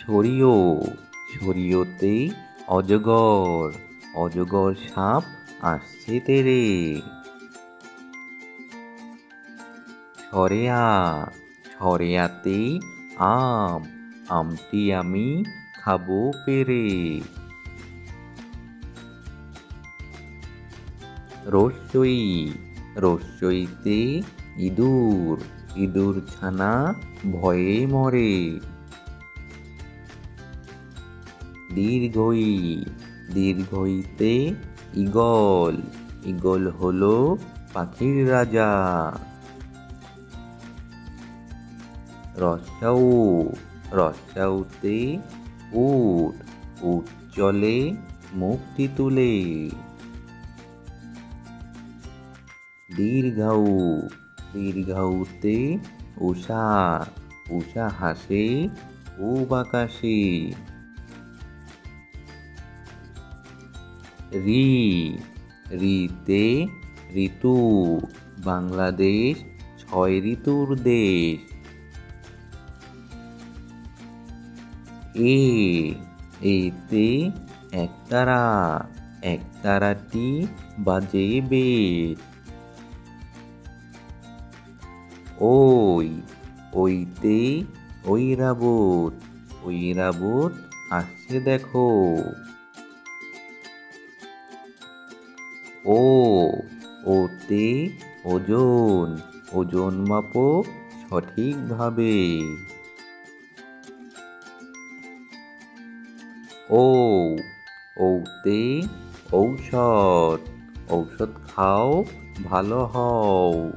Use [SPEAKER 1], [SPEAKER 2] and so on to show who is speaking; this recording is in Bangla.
[SPEAKER 1] ছড়িও, ছড়িওতে অজগর, অজগর সাপ আসছে তেরে। ছড়েয়া, ছড়েয়াতে আম, আমটি আমি খাবো পেরে। রস্যই, রস্যইতে ইঁদুর, ইঁদুর ছানা ভয়ে মরে। দীর্ঘই, দীর্ঘইতে ঈগল, ঈগল হলো পাখির রাজা। রস্যাউ, রস্যাউতে উট, উট চলে মুখটি তুলে। দীর্ঘাউ, দীর্ঘাউতে উষা, উষা হাসে পূব আকাশে। রি, রিতে ঋতু, বাংলাদেশ 6 ঋতুর দেশ। এ, এতে একতারা, একতারাটি বাজে বেশ। ওই, ওইতে ঐরাবত, ঐরাবত আসছে দেখো। ও, ওতে ওজন, ওজন মাপো সঠিকভাবে। ও, ওতে ঔষধ, ঔষধ খাও ভালো হও।